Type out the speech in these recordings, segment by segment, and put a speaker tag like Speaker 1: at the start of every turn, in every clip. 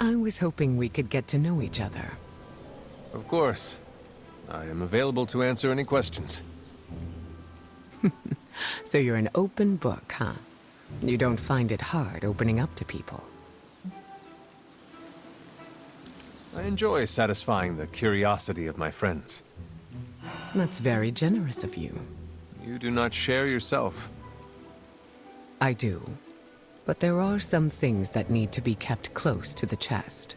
Speaker 1: I was hoping we could get to know each other.
Speaker 2: Of course. I am available to answer any questions.
Speaker 1: So you're an open book, huh? You don't find it hard opening up to people?
Speaker 2: I enjoy satisfying the curiosity of my friends.
Speaker 1: That's very generous of you.
Speaker 2: You do not share yourself.
Speaker 1: I do. But there are some things that need to be kept close to the chest.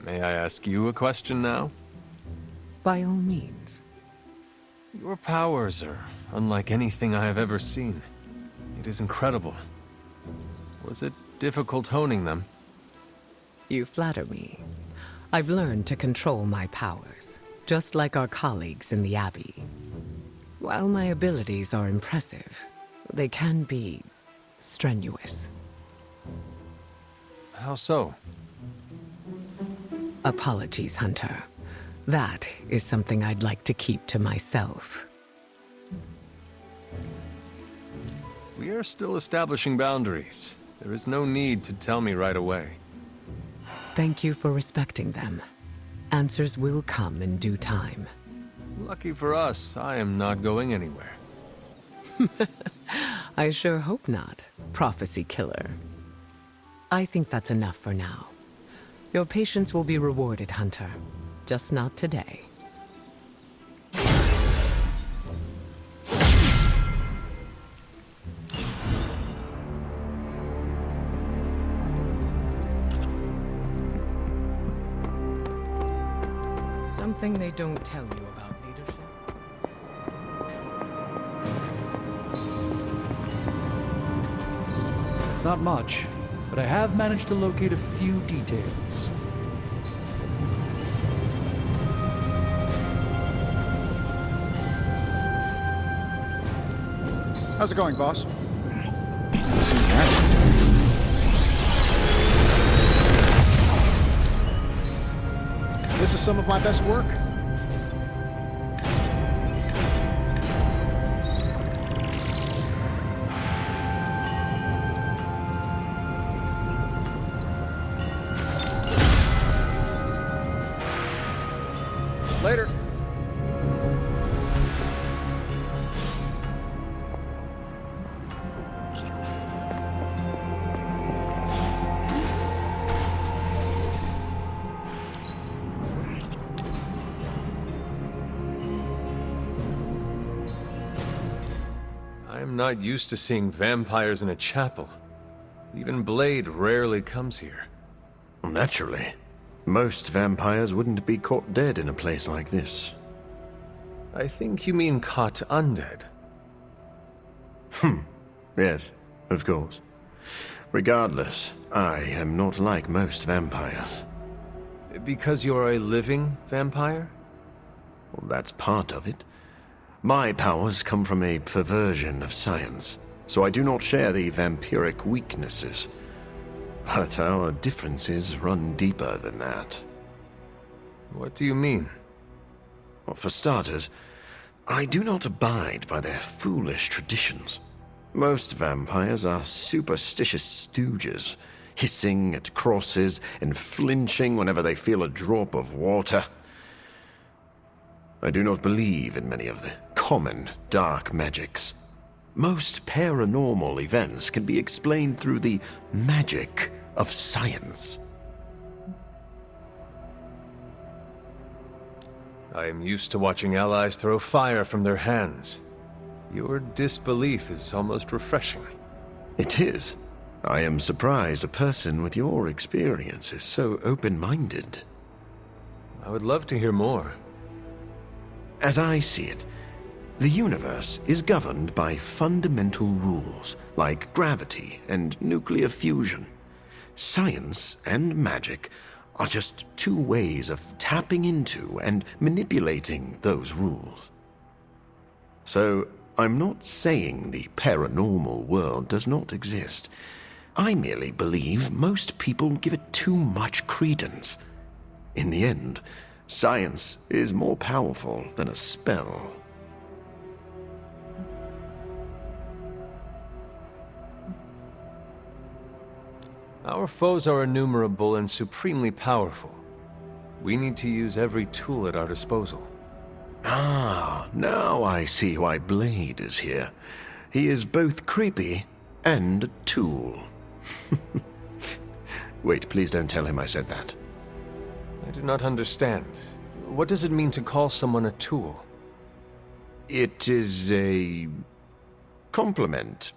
Speaker 2: May I ask you a question now?
Speaker 1: By all means.
Speaker 2: Your powers are unlike anything I have ever seen. It is incredible. Was it difficult honing them?
Speaker 1: You flatter me. I've learned to control my powers, just like our colleagues in the Abbey. While my abilities are impressive, they can be strenuous.
Speaker 2: How so?
Speaker 1: Apologies, Hunter. That is something I'd like to keep to myself.
Speaker 2: We are still establishing boundaries. There is no need to tell me right away.
Speaker 1: Thank you for respecting them. Answers will come in due time.
Speaker 2: Lucky for us, I am not going anywhere.
Speaker 1: I sure hope not, prophecy killer. I think that's enough for now. Your patience will be rewarded, Hunter. Just not today. Something they don't tell you about leadership.
Speaker 3: It's not much, but I have managed to locate a few details.
Speaker 4: How's it going, boss? This is some of my best work. Later.
Speaker 2: I am not used to seeing vampires in a chapel. Even Blade rarely comes here.
Speaker 5: Naturally. Most vampires wouldn't be caught dead in a place like this.
Speaker 2: I think you mean caught undead.
Speaker 5: Yes, of course. Regardless, I am not like most vampires.
Speaker 2: Because you're a living vampire?
Speaker 5: Well, that's part of it. My powers come from a perversion of science, so I do not share the vampiric weaknesses. But our differences run deeper than that.
Speaker 2: What do you mean?
Speaker 5: Well, for starters, I do not abide by their foolish traditions. Most vampires are superstitious stooges, hissing at crosses and flinching whenever they feel a drop of water. I do not believe in many of the common dark magics. Most paranormal events can be explained through the magic of science.
Speaker 2: I am used to watching allies throw fire from their hands. Your disbelief is almost refreshing.
Speaker 5: It is. I am surprised a person with your experience is so open-minded.
Speaker 2: I would love to hear more.
Speaker 5: As I see it, the universe is governed by fundamental rules like gravity and nuclear fusion. Science and magic are just two ways of tapping into and manipulating those rules. So, I'm not saying the paranormal world does not exist. I merely believe most people give it too much credence. In the end, science is more powerful than a spell.
Speaker 2: Our foes are innumerable and supremely powerful. We need to use every tool at our disposal.
Speaker 5: Ah, now I see why Blade is here. He is both creepy and a tool. Wait, please don't tell him I said that.
Speaker 2: I do not understand. What does it mean to call someone a tool?
Speaker 5: It is a compliment.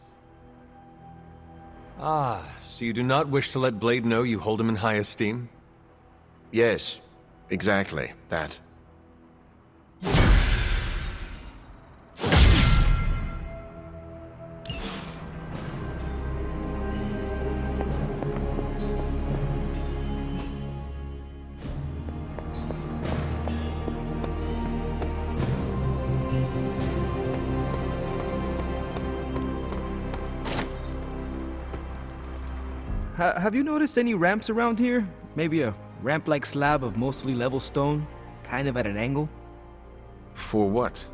Speaker 2: Ah, so you do not wish to let Blade know you hold him in high esteem?
Speaker 5: Yes, exactly that.
Speaker 6: Have you noticed any ramps around here? Maybe a ramp-like slab of mostly level stone, kind of at an angle?
Speaker 2: For what?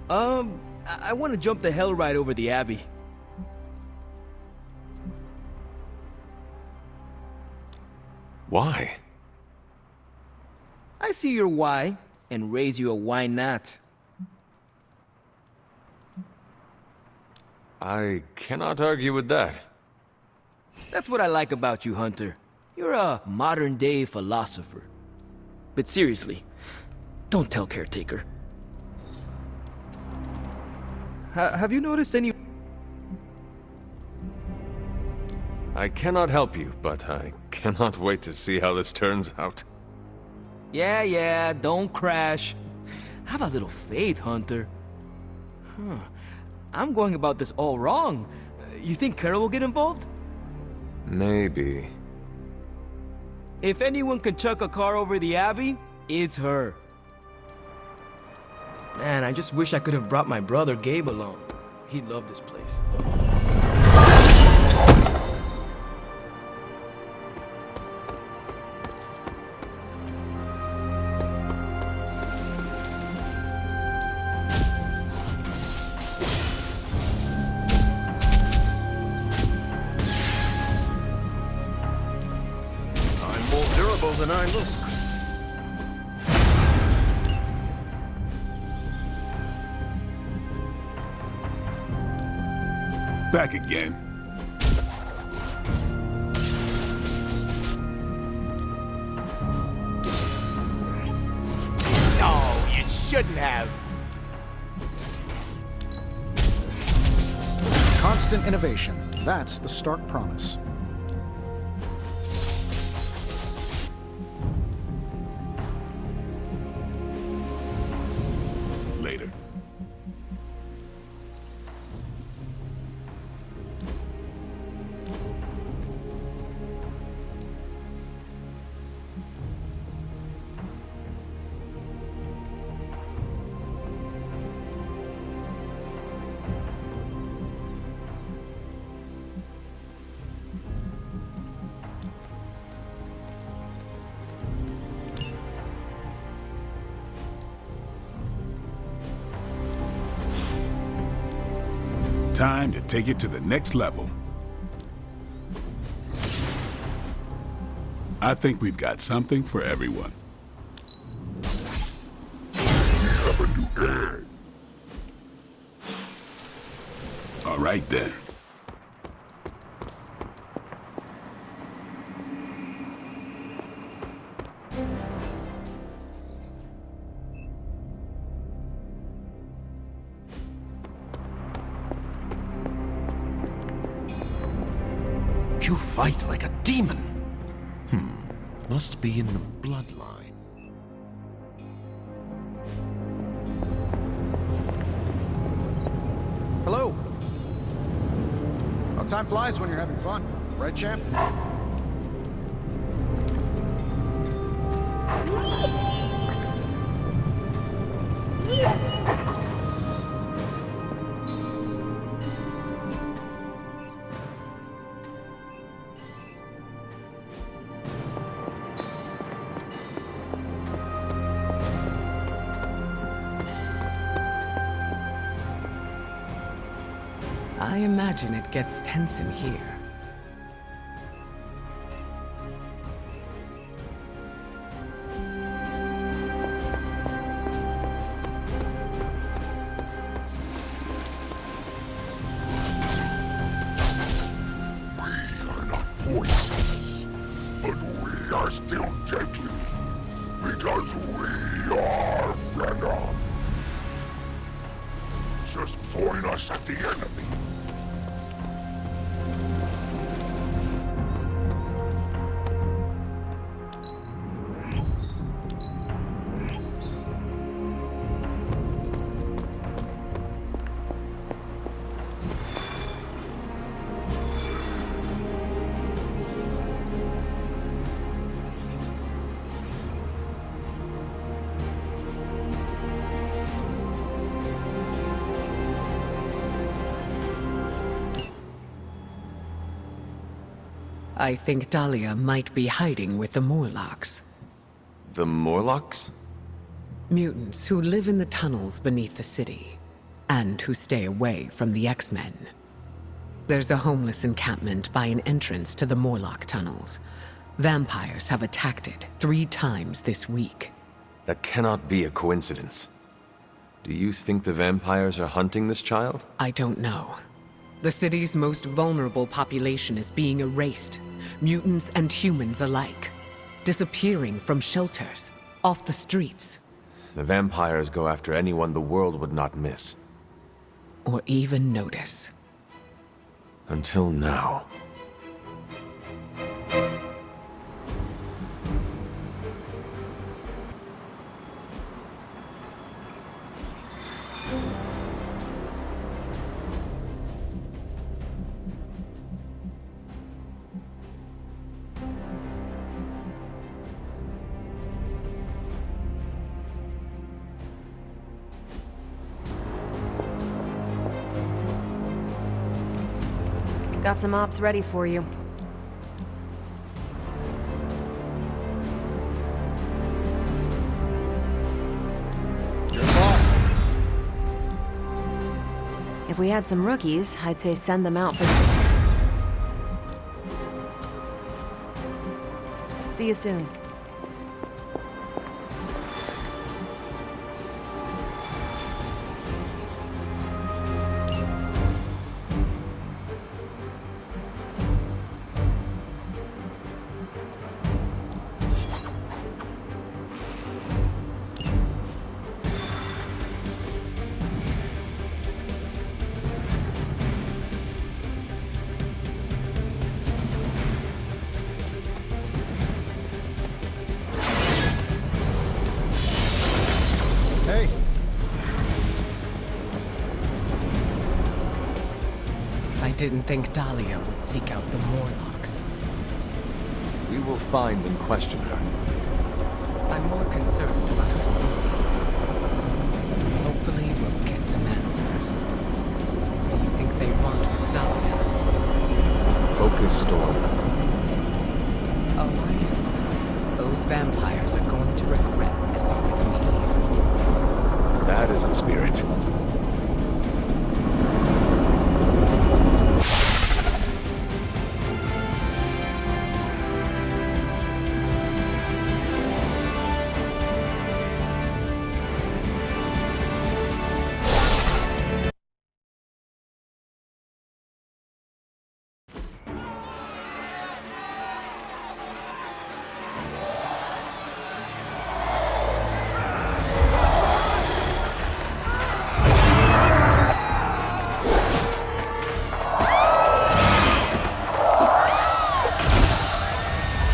Speaker 6: I want to jump the hell ride over the Abbey.
Speaker 2: Why?
Speaker 6: I see your why, and raise you a why not.
Speaker 2: I cannot argue with that.
Speaker 6: That's what I like about you, Hunter. You're a modern-day philosopher. But seriously, don't tell Caretaker. Have you noticed any...
Speaker 2: I cannot help you, but I cannot wait to see how this turns out.
Speaker 6: Yeah, don't crash. Have a little faith, Hunter. I'm going about this all wrong. You think Carol will get involved?
Speaker 2: Maybe.
Speaker 6: If anyone can chuck a car over the Abbey, it's her. Man, I just wish I could have brought my brother Gabe along. He'd love this place.
Speaker 5: Than I look.
Speaker 7: Back again.
Speaker 6: No, you shouldn't have.
Speaker 4: Constant innovation. That's the stark promise.
Speaker 7: Later. Time to take it to the next level. I think we've got something for everyone. Have a new air. All right then.
Speaker 5: You fight like a demon. Must be in the bloodline.
Speaker 4: Hello. Well, time flies when you're having fun, right, champ?
Speaker 1: I imagine it gets tense in here. I think Dahlia might be hiding with the Morlocks.
Speaker 2: The Morlocks?
Speaker 1: Mutants who live in the tunnels beneath the city, and who stay away from the X-Men. There's a homeless encampment by an entrance to the Morlock tunnels. Vampires have attacked it 3 times this week.
Speaker 2: That cannot be a coincidence. Do you think the vampires are hunting this child?
Speaker 1: I don't know. The city's most vulnerable population is being erased, mutants and humans alike, disappearing from shelters, off the streets.
Speaker 2: The vampires go after anyone the world would not miss.
Speaker 1: Or even notice.
Speaker 2: Until now.
Speaker 8: Got some ops ready for you.
Speaker 4: You're the boss.
Speaker 8: If we had some rookies, I'd say send them out for... See you soon.
Speaker 4: Hey,
Speaker 1: I didn't think Dahlia would seek out the Morlocks.
Speaker 2: We will find and question her.
Speaker 1: I'm more concerned about her safety. Hopefully we'll get some answers. What do you think they want with Dahlia?
Speaker 2: Focus Storm.
Speaker 1: Oh, I know. Those vampires are going to regret messing with me.
Speaker 2: That is the spirit.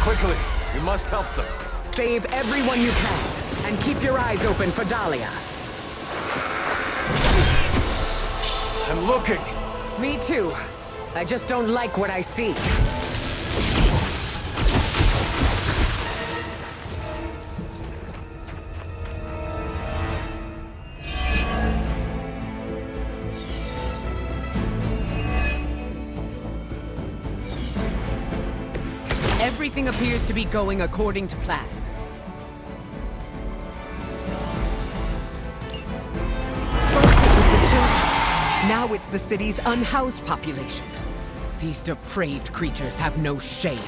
Speaker 2: Quickly, we must help them.
Speaker 1: Save everyone you can, and keep your eyes open for Dahlia.
Speaker 2: I'm looking.
Speaker 1: Me too. I just don't like what I see. Everything appears to be going according to plan. First it was the children. Now it's the city's unhoused population. These depraved creatures have no shame.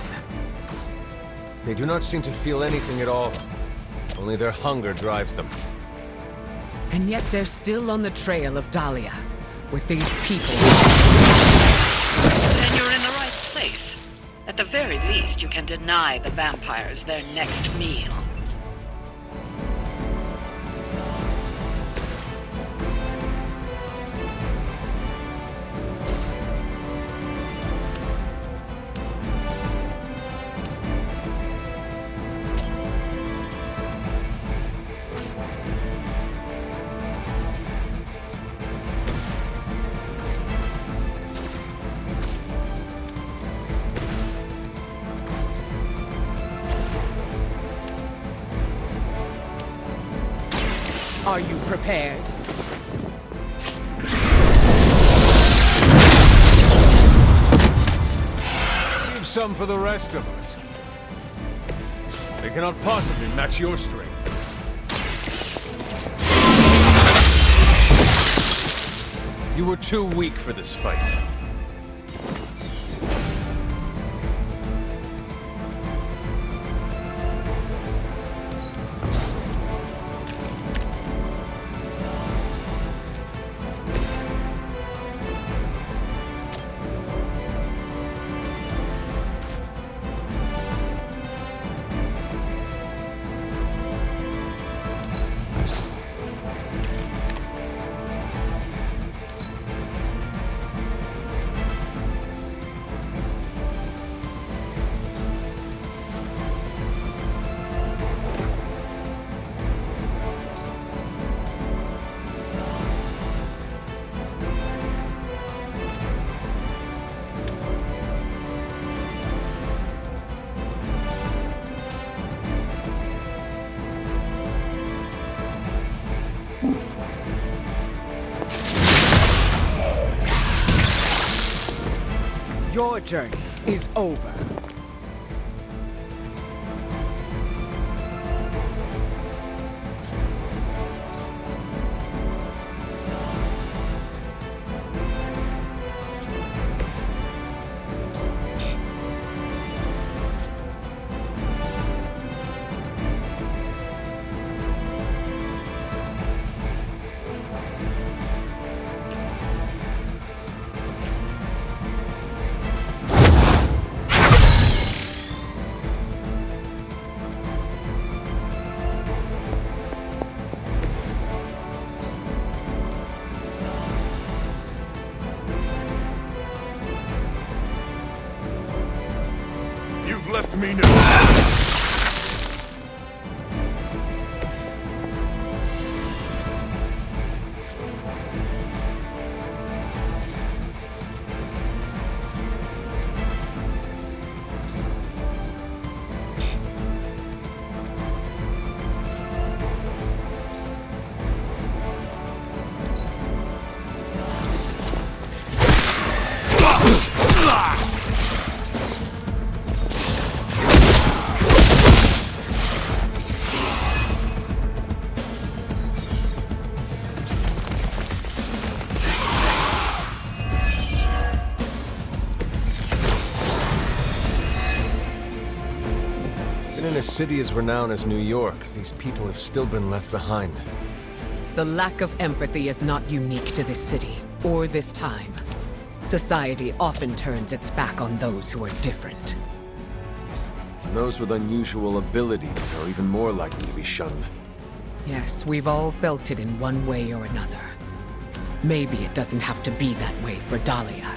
Speaker 2: They do not seem to feel anything at all. Only their hunger drives them.
Speaker 1: And yet they're still on the trail of Dahlia, with these people.
Speaker 9: Then you're in the right place. At the very least, you can deny the vampires their next meal.
Speaker 1: Are you prepared?
Speaker 2: some for the rest of us. They cannot possibly match your strength. You were too weak for this fight.
Speaker 1: Your journey is over.
Speaker 5: Left me now.
Speaker 2: In a city as renowned as New York, these people have still been left behind.
Speaker 1: The lack of empathy is not unique to this city, or this time. Society often turns its back on those who are different.
Speaker 2: And those with unusual abilities are even more likely to be shunned.
Speaker 1: Yes, we've all felt it in one way or another. Maybe it doesn't have to be that way for Dahlia.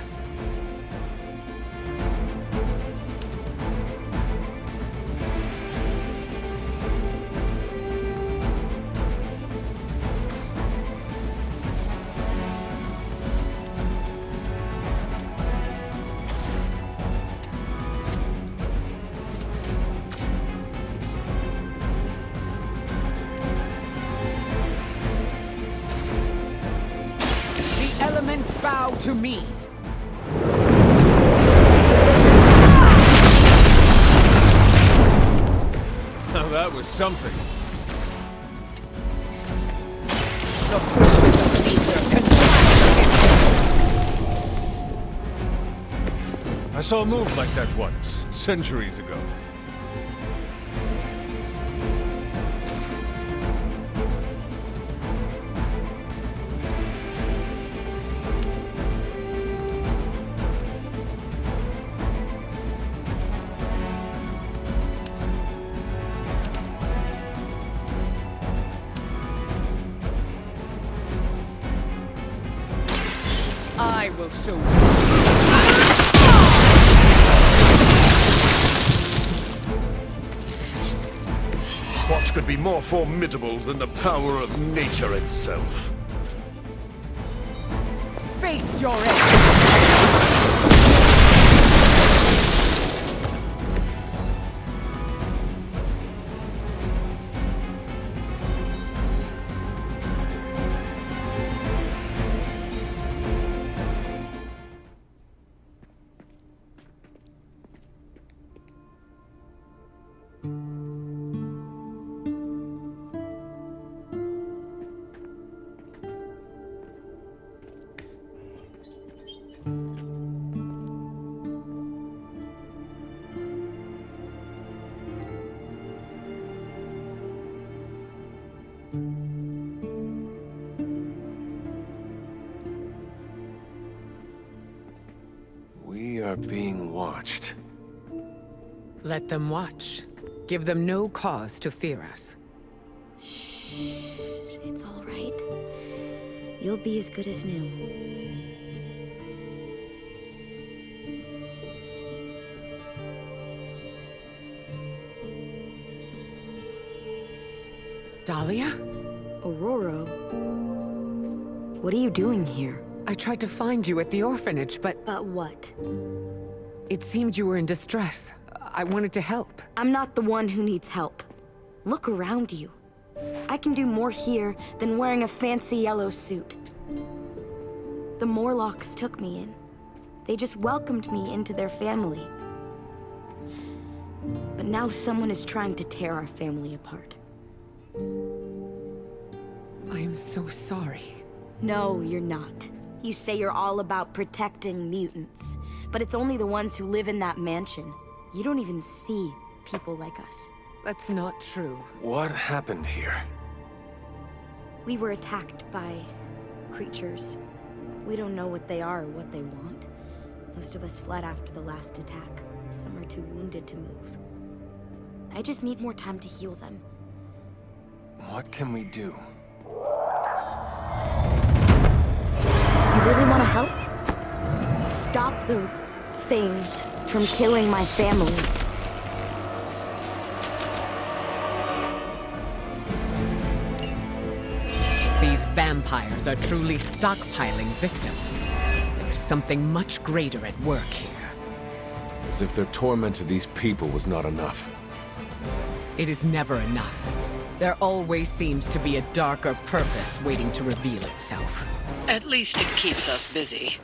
Speaker 1: Elements bow to me.
Speaker 2: Now that was something.
Speaker 1: The forces of nature contract.
Speaker 2: I saw a move like that once, centuries ago.
Speaker 1: I will show you.
Speaker 5: What could be more formidable than the power of nature itself?
Speaker 1: Face your end.
Speaker 2: We are being watched.
Speaker 1: Let them watch. Give them no cause to fear us.
Speaker 10: It's all right. You'll be as good as new.
Speaker 1: Dahlia?
Speaker 10: Aurora? What are you doing here?
Speaker 1: I tried to find you at the orphanage, but
Speaker 10: But what?
Speaker 1: it seemed you were in distress. I wanted to help.
Speaker 10: I'm not the one who needs help. Look around you. I can do more here than wearing a fancy yellow suit. The Morlocks took me in. They just welcomed me into their family. But now someone is trying to tear our family apart.
Speaker 1: I am so sorry.
Speaker 10: No, you're not. You say you're all about protecting mutants, but it's only the ones who live in that mansion. You don't even see people like us.
Speaker 1: That's not true.
Speaker 2: What happened here?
Speaker 10: We were attacked by creatures. We don't know what they are or what they want. Most of us fled after the last attack. Some are too wounded to move. I just need more time to heal them.
Speaker 2: What can we do?
Speaker 10: You really want to help? Stop those things from killing my family.
Speaker 1: These vampires are truly stockpiling victims. There's something much greater at work here.
Speaker 2: As if their torment of these people was not enough.
Speaker 1: It is never enough. There always seems to be a darker purpose waiting to reveal itself.
Speaker 9: At least it keeps us busy.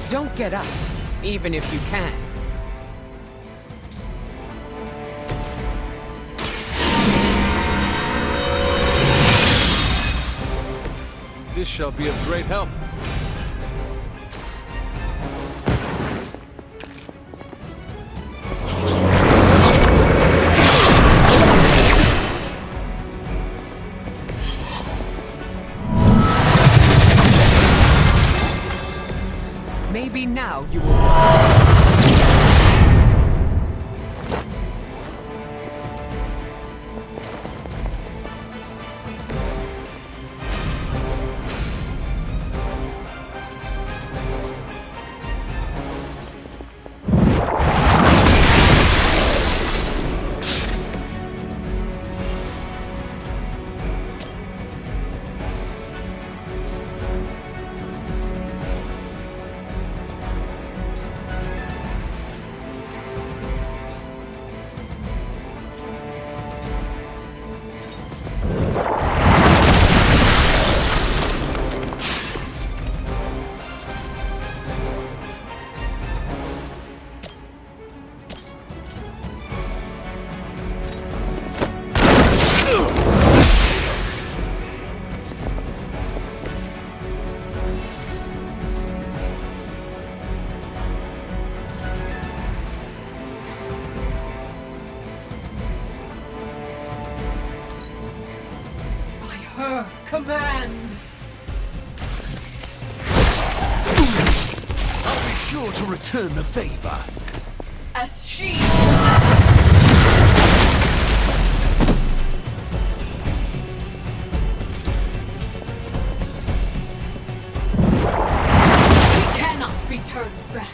Speaker 1: Don't get up, even if you can.
Speaker 2: This shall be of great help.
Speaker 1: Maybe now you will... Her command!
Speaker 5: I'll be sure to return the favor.
Speaker 1: As she... We cannot be turned back.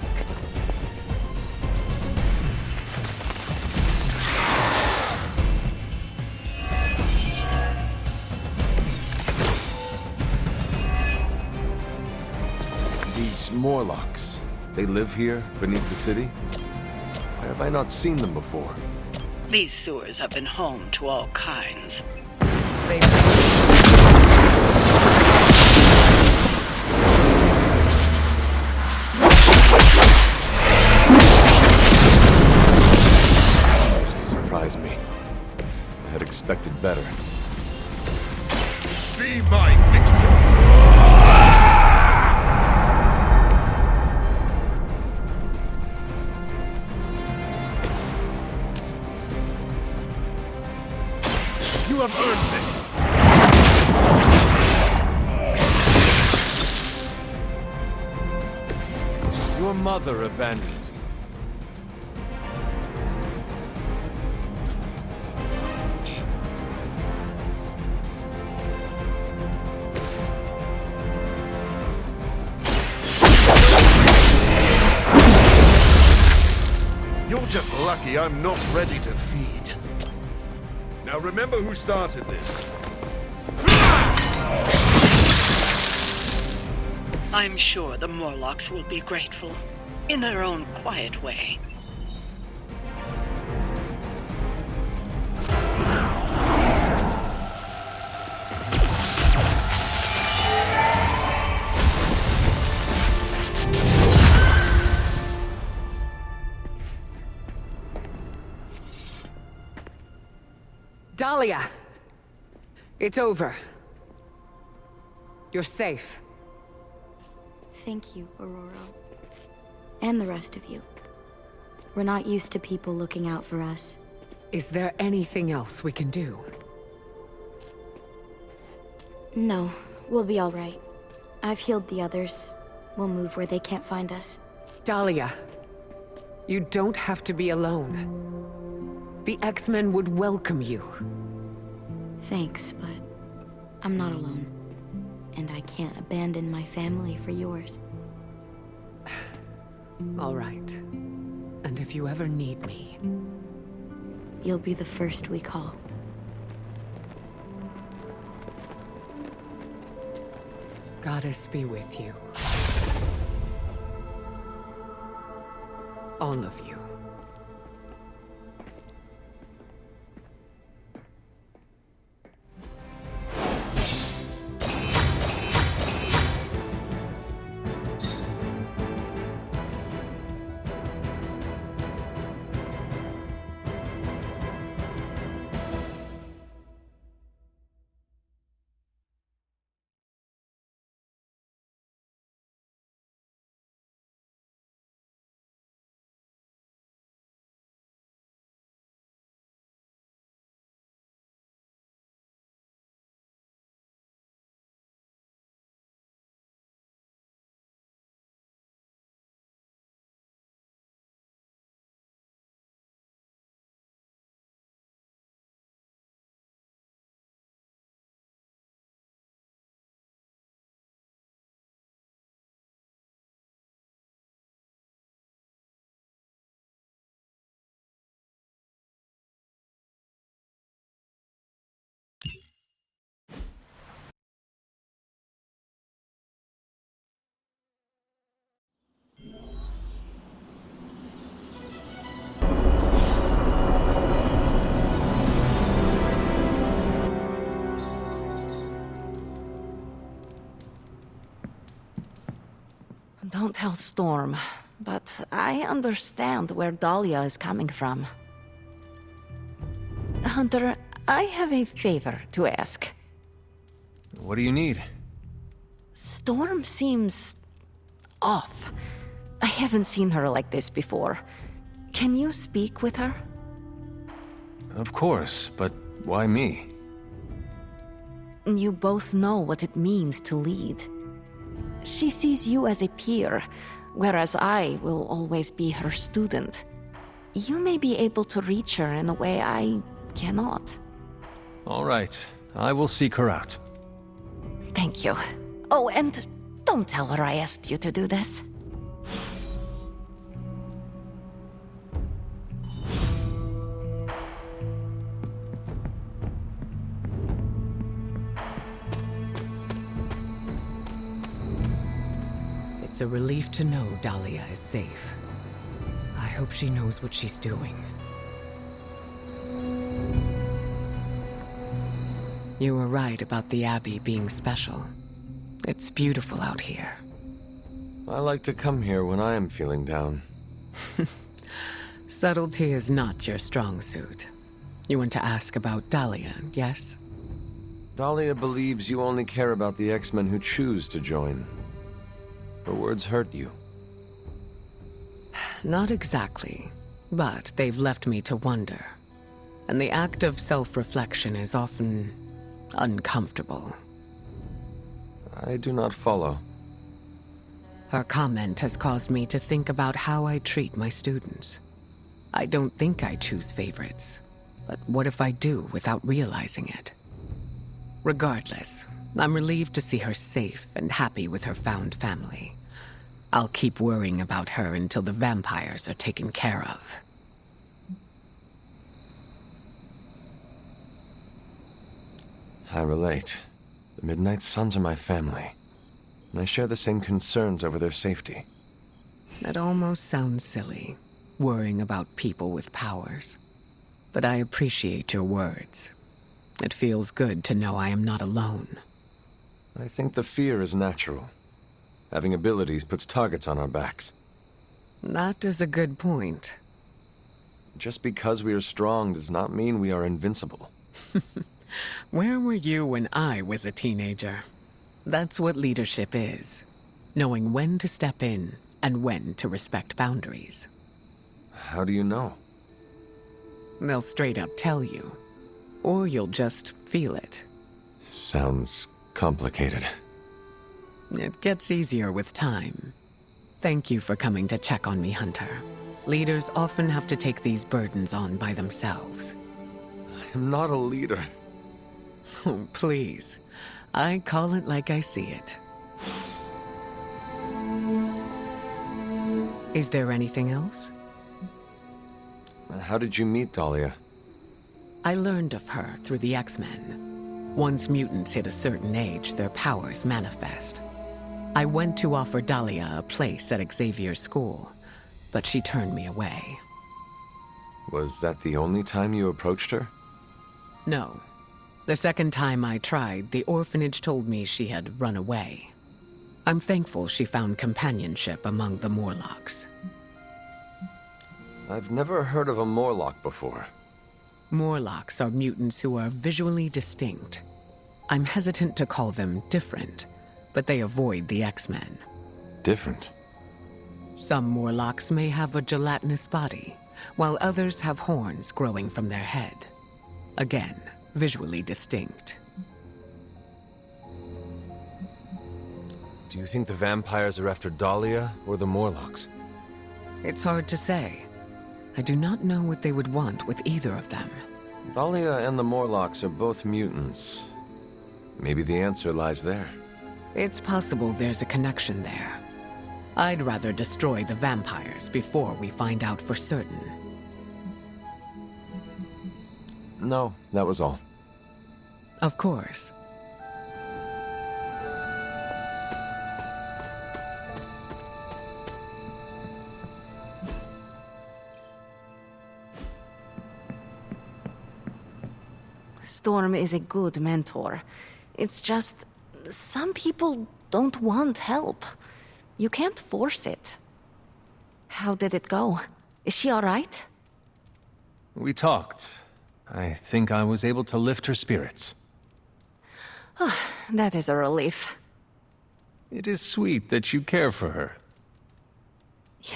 Speaker 2: These Morlocks, they live here beneath the city? Why have I not seen them before?
Speaker 9: These sewers have been home to all kinds.
Speaker 1: They...
Speaker 2: Surprised me. I had expected better.
Speaker 7: Be my victim! You have earned this!
Speaker 2: Your mother abandons you.
Speaker 5: You're just lucky I'm not ready to feed. Now remember who started this.
Speaker 9: I'm sure the Morlocks will be grateful, in their own quiet way.
Speaker 1: Dahlia! It's over. You're safe.
Speaker 10: Thank you, Aurora. And the rest of you. We're not used to people looking out for us.
Speaker 1: Is there anything else we can do?
Speaker 10: No, we'll be all right. I've healed the others. We'll move where they can't find us.
Speaker 1: Dahlia, you don't have to be alone. The X-Men would welcome you.
Speaker 10: Thanks, but I'm not alone. And I can't abandon my family for yours.
Speaker 1: All right. And if you ever need me...
Speaker 10: You'll be the first we call.
Speaker 1: Goddess be with you. All of you.
Speaker 11: Don't tell Storm, but I understand where Dahlia is coming from. Hunter, I have a favor to ask.
Speaker 2: What do you need?
Speaker 11: Storm seems... off. I haven't seen her like this before. Can you speak with her?
Speaker 2: Of course, but why me?
Speaker 11: You both know what it means to lead. She sees you as a peer, whereas I will always be her student. You may be able to reach her in a way I cannot.
Speaker 2: All right, I will seek her out.
Speaker 11: Thank you. Oh, and don't tell her I asked you to do this.
Speaker 1: It's a relief to know Dahlia is safe. I hope she knows what she's doing. You were right about the Abbey being special. It's beautiful out here.
Speaker 2: I like to come here when I am feeling down.
Speaker 1: Subtlety is not your strong suit. You want to ask about Dahlia, yes?
Speaker 2: Dahlia believes you only care about the X-Men who choose to join. Her words hurt you.
Speaker 1: Not exactly, but they've left me to wonder. and the act of self-reflection is often uncomfortable.
Speaker 2: I do not follow.
Speaker 1: Her comment has caused me to think about how I treat my students. I don't think I choose favorites, but what if I do without realizing it? Regardless, I'm relieved to see her safe and happy with her found family. I'll keep worrying about her until the vampires are taken care of.
Speaker 2: I relate. The Midnight Suns are my family, and I share the same concerns over their safety.
Speaker 1: That almost sounds silly, worrying about people with powers. But I appreciate your words. It feels good to know I am not alone.
Speaker 2: I think the fear is natural. Having abilities puts targets on our backs.
Speaker 1: That is a good point.
Speaker 2: Just because we are strong does not mean we are invincible.
Speaker 1: Where were you when I was a teenager? That's what leadership is. Knowing when to step in and when to respect boundaries.
Speaker 2: How do you know?
Speaker 1: They'll straight up tell you. Or you'll just feel it.
Speaker 2: Sounds complicated.
Speaker 1: It gets easier with time. Thank you for coming to check on me, Hunter. Leaders often have to take these burdens on by themselves.
Speaker 2: I am not a leader.
Speaker 1: Oh, please. I call it like I see it. Is there anything else?
Speaker 2: How did you meet Dahlia?
Speaker 1: I learned of her through the X-Men. Once mutants hit a certain age, their powers manifest. I went to offer Dahlia a place at Xavier's school, but she turned me away.
Speaker 2: Was that the only time you approached her?
Speaker 1: No. The second time I tried, the orphanage told me she had run away. I'm thankful she found companionship among the Morlocks.
Speaker 2: I've never heard of a Morlock before.
Speaker 1: Morlocks are mutants who are visually distinct. I'm hesitant to call them different, but they avoid the X-Men.
Speaker 2: Different?
Speaker 1: Some Morlocks may have a gelatinous body, while others have horns growing from their head. Again, visually distinct.
Speaker 2: Do you think the vampires are after Dahlia or the Morlocks?
Speaker 1: It's hard to say. I do not know what they would want with either of them.
Speaker 2: Dahlia and the Morlocks are both mutants. Maybe the answer lies there.
Speaker 1: It's possible there's a connection there. I'd rather destroy the vampires before we find out for certain.
Speaker 2: No, that was all.
Speaker 1: Of course.
Speaker 11: Storm is a good mentor. It's just, some people don't want help. You can't force it. How did it go? Is she all right?
Speaker 2: We talked. I think I was able to lift her spirits.
Speaker 11: That is a relief.
Speaker 2: It is sweet that you care for her.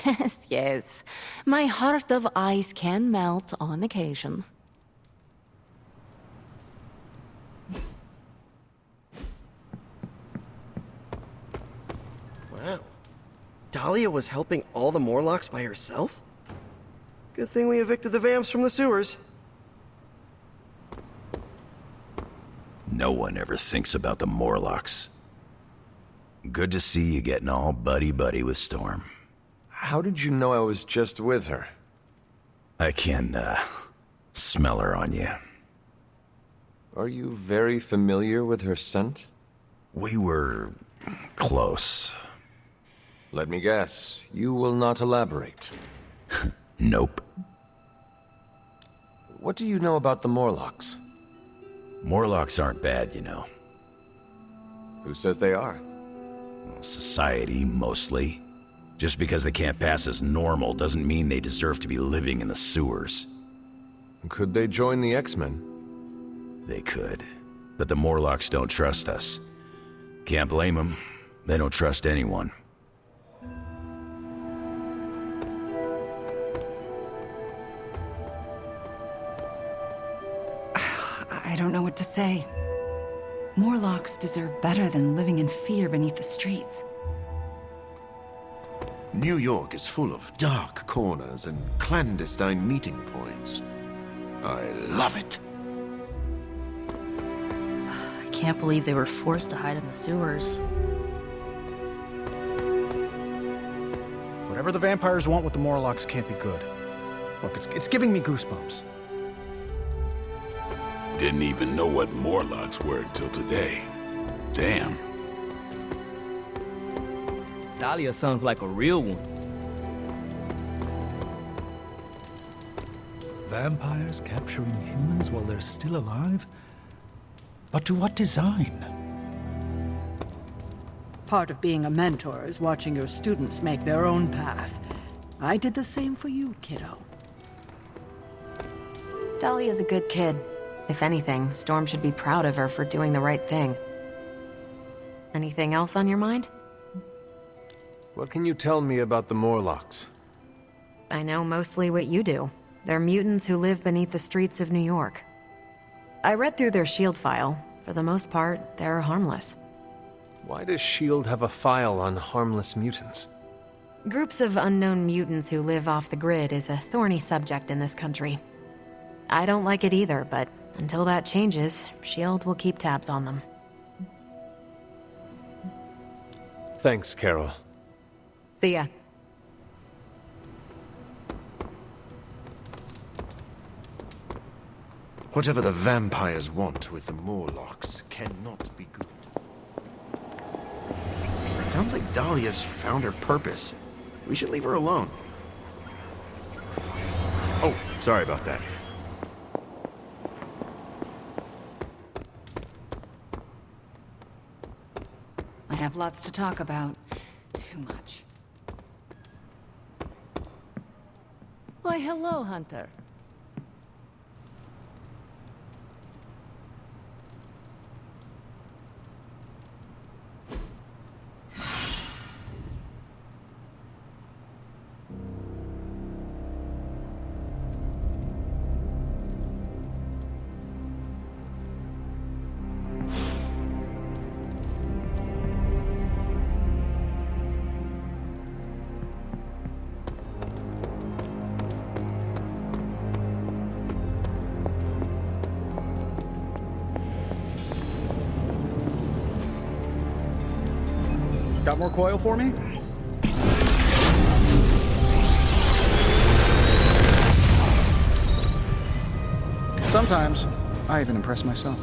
Speaker 11: Yes, yes. My heart of ice can melt on occasion.
Speaker 12: Wow. Dahlia was helping all the Morlocks by herself? Good thing we evicted the vamps from the sewers.
Speaker 13: No one ever thinks about the Morlocks. Good to see you getting all buddy-buddy with Storm.
Speaker 2: How did you know I was just with her?
Speaker 13: I can, smell her on you.
Speaker 2: Are you very familiar with her scent?
Speaker 13: We were close.
Speaker 2: Let me guess, you will not elaborate.
Speaker 13: Nope.
Speaker 2: What do you know about the Morlocks?
Speaker 13: Morlocks aren't bad, you know.
Speaker 2: Who says they are?
Speaker 13: Society, mostly. Just because they can't pass as normal doesn't mean they deserve to be living in the sewers.
Speaker 2: Could they join the X-Men?
Speaker 13: They could. But the Morlocks don't trust us. Can't blame them. They don't trust anyone.
Speaker 14: I don't know what to say. Morlocks deserve better than living in fear beneath the streets.
Speaker 5: New York is full of dark corners and clandestine meeting points. I love it.
Speaker 15: I can't believe they were forced to hide in the sewers.
Speaker 4: Whatever the vampires want with the Morlocks can't be good. Look, it's giving me goosebumps.
Speaker 7: Didn't even know what Morlocks were until today. Damn.
Speaker 6: Dahlia sounds like a real one.
Speaker 3: Vampires capturing humans while they're still alive? But to what design?
Speaker 16: Part of being a mentor is watching your students make their own path. I did the same for you, kiddo.
Speaker 8: Dahlia's a good kid. If anything, Storm should be proud of her for doing the right thing. Anything else on your mind?
Speaker 2: What can you tell me about the Morlocks?
Speaker 8: I know mostly what you do. They're mutants who live beneath the streets of New York. I read through their shield file. For the most part, they're harmless.
Speaker 2: Why does S.H.I.E.L.D. have a file on harmless mutants?
Speaker 8: Groups of unknown mutants who live off the grid is a thorny subject in this country. I don't like it either, but until that changes, S.H.I.E.L.D. will keep tabs on them.
Speaker 2: Thanks, Carol.
Speaker 8: See ya.
Speaker 5: Whatever the vampires want with the Morlocks cannot be good. Sounds like Dahlia's found her purpose. We should leave her alone. Oh, sorry about that.
Speaker 14: I have lots to talk about. Too much.
Speaker 11: Why, hello, Hunter.
Speaker 4: Got more coil for me? Sometimes, I even impress myself.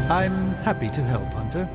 Speaker 3: I'm happy to help, Hunter.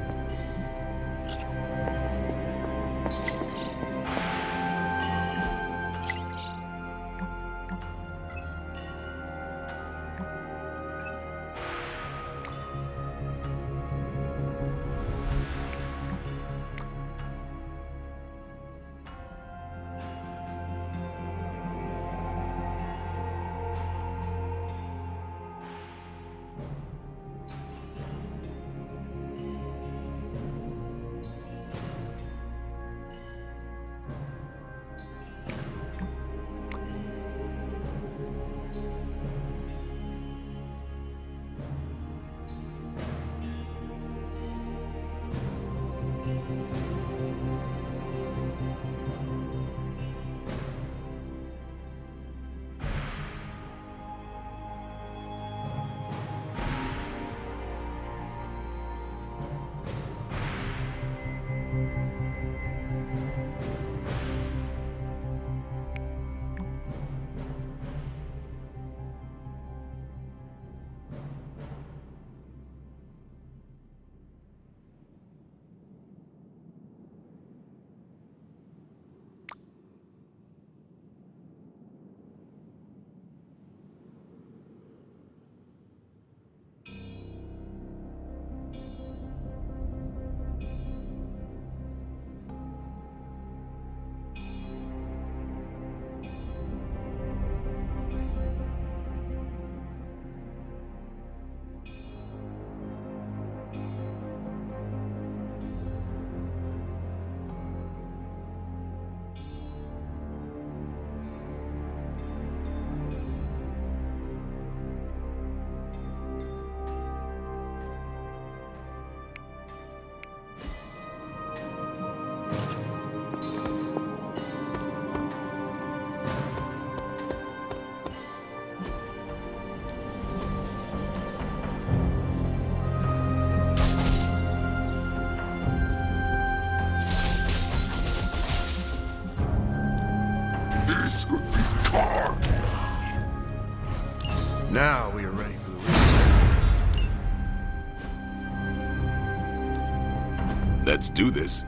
Speaker 7: Let's do this.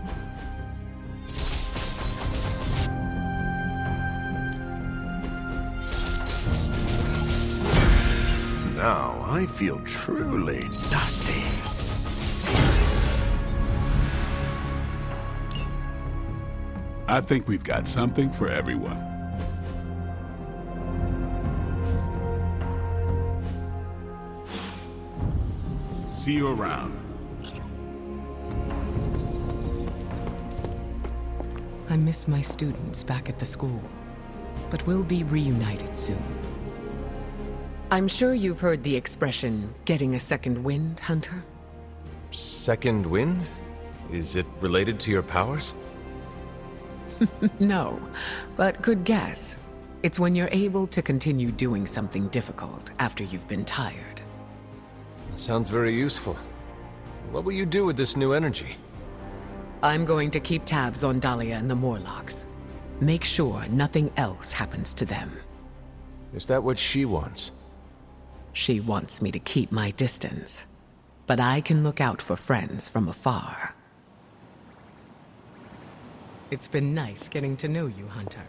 Speaker 5: Now I feel truly dusty.
Speaker 7: I think we've got something for everyone. See you around.
Speaker 1: I miss my students back at the school, but we'll be reunited soon. I'm sure you've heard the expression, getting a second wind, Hunter?
Speaker 2: Second wind? Is it related to your powers?
Speaker 1: No, but good guess. It's when you're able to continue doing something difficult after you've been tired.
Speaker 2: Sounds very useful. What will you do with this new energy?
Speaker 1: I'm going to keep tabs on Dahlia and the Morlocks. Make sure nothing else happens to them.
Speaker 2: Is that what she wants?
Speaker 1: She wants me to keep my distance, but I can look out for friends from afar. It's been nice getting to know you, Hunter.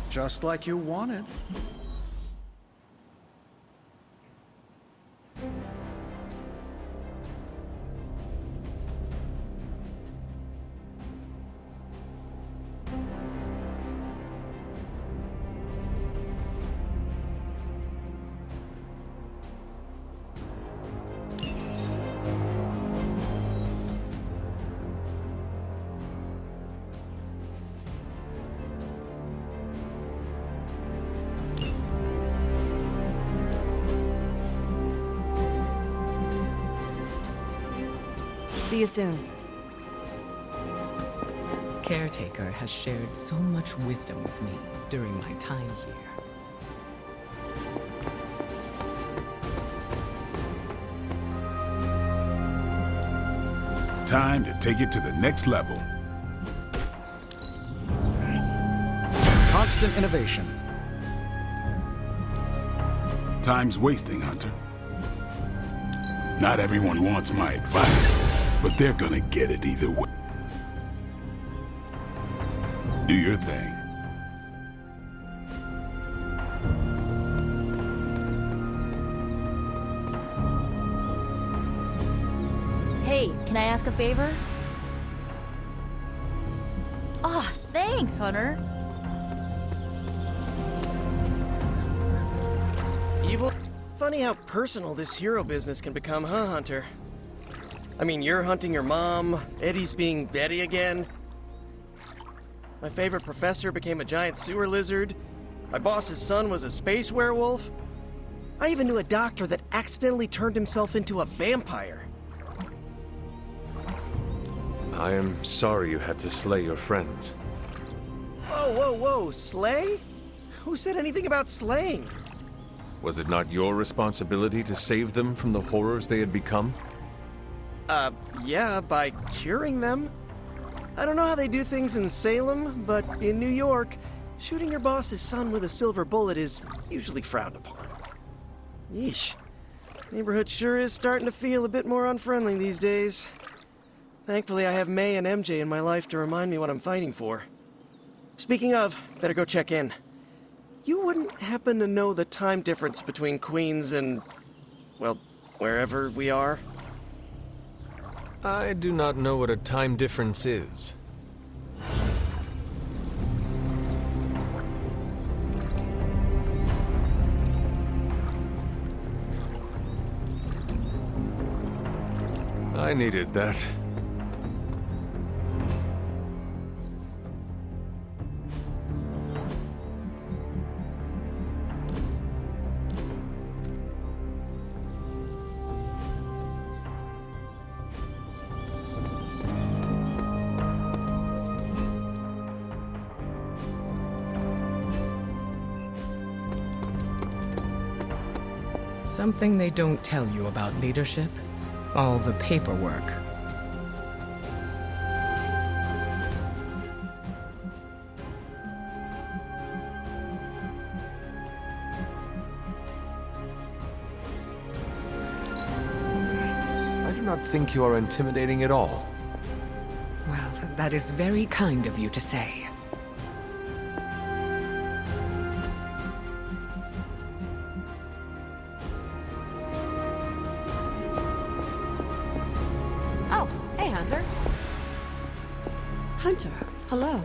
Speaker 4: Just like you wanted.
Speaker 8: See you soon.
Speaker 1: Caretaker has shared so much wisdom with me during my time here.
Speaker 7: Time to take it to the next level.
Speaker 4: Constant innovation.
Speaker 7: Time's wasting, Hunter. Not everyone wants my advice, but they're gonna get it either way. Do your thing.
Speaker 15: Hey, can I ask a favor? Aw, thanks, Hunter.
Speaker 12: Evil? Funny how personal this hero business can become, huh, Hunter? I mean, you're hunting your mom, Eddie's being Eddie again. My favorite professor became a giant sewer lizard. My boss's son was a space werewolf. I even knew a doctor that accidentally turned himself into a vampire.
Speaker 2: I am sorry you had to slay your friends.
Speaker 12: Whoa, whoa, whoa, slay? Who said anything about slaying?
Speaker 2: Was it not your responsibility to save them from the horrors they had become?
Speaker 12: Yeah, by curing them. I don't know how they do things in Salem, but in New York, shooting your boss's son with a silver bullet is usually frowned upon. Yeesh. Neighborhood sure is starting to feel a bit more unfriendly these days. Thankfully, I have May and MJ in my life to remind me what I'm fighting for. Speaking of, better go check in. You wouldn't happen to know the time difference between Queens and, well, wherever we are?
Speaker 2: I do not know what a time difference is. I needed that.
Speaker 1: Something they don't tell you about leadership? All the paperwork.
Speaker 2: I do not think you are intimidating at all.
Speaker 1: Well, that is very kind of you to say.
Speaker 8: Oh, hey, Hunter.
Speaker 16: Hunter, hello.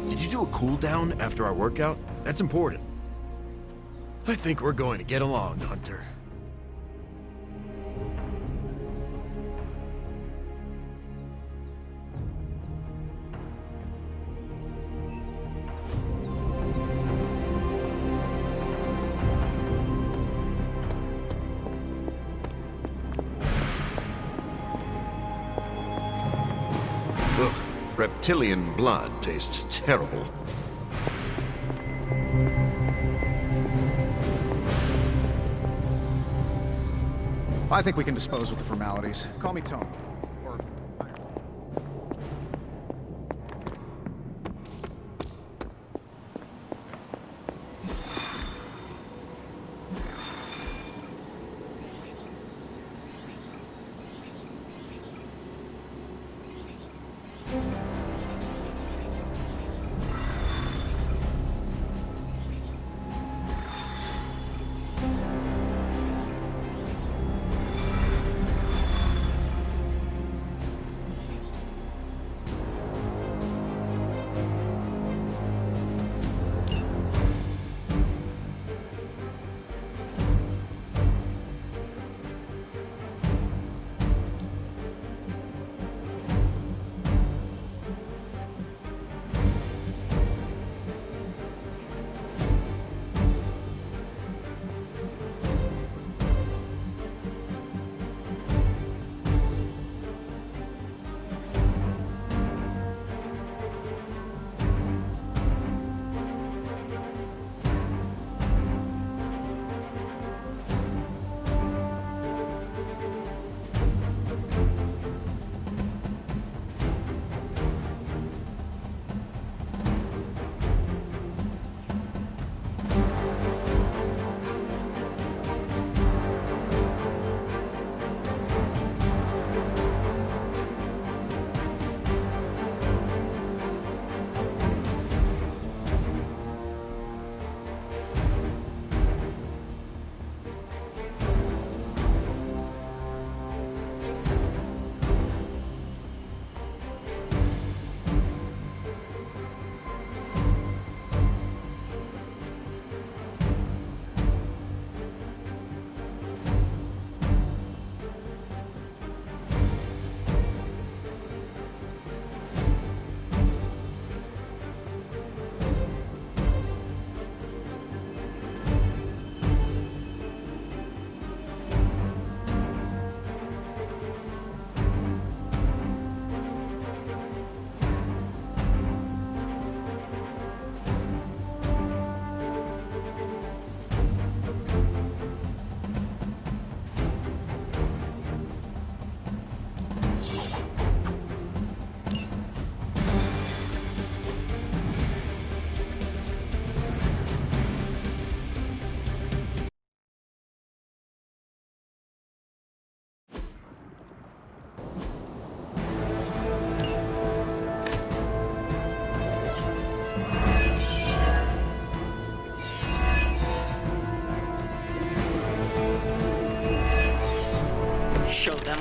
Speaker 5: Did you do a cool down after our workout? That's important. I think we're going to get along, Hunter. Ugh, reptilian blood tastes terrible.
Speaker 4: I think we can dispose with the formalities. Call me Tony. Or...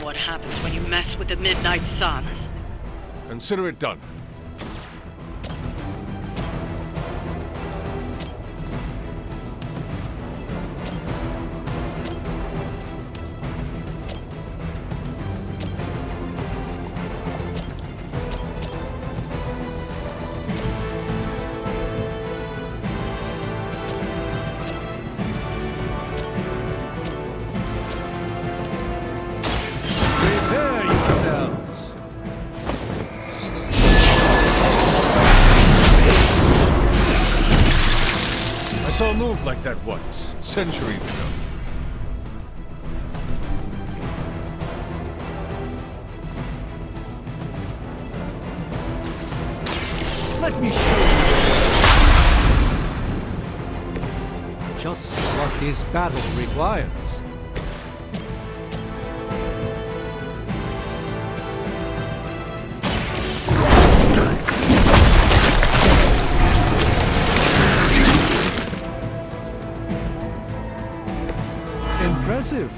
Speaker 9: What happens when you mess with the Midnight Suns?
Speaker 2: Consider it done. I saw a move like that once, centuries ago.
Speaker 3: Let me show you just what this battle requires. Impressive.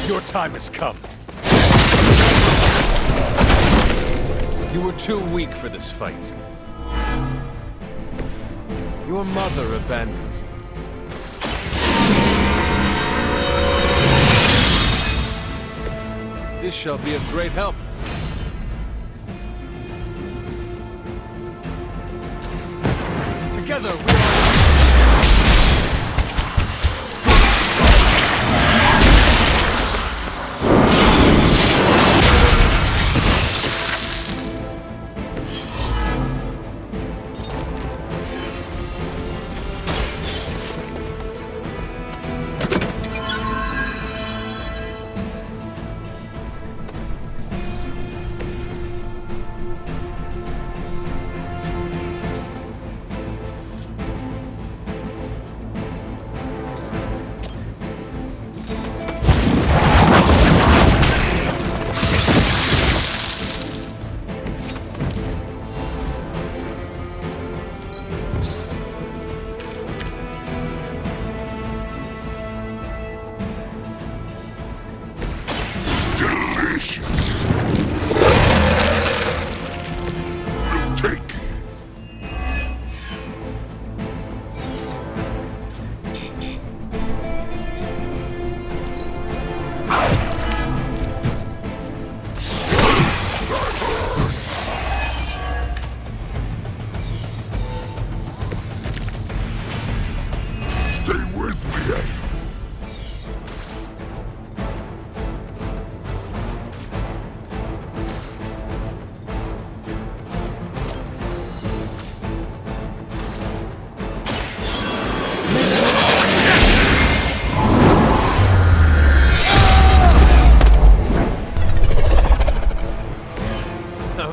Speaker 2: Your time has come. You were too weak for this fight. Your mother abandoned you. This shall be of great help. Together we are...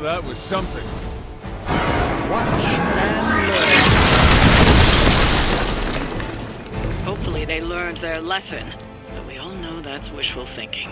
Speaker 2: That was something.
Speaker 3: Watch and learn.
Speaker 9: Hopefully they learned their lesson, but we all know that's wishful thinking.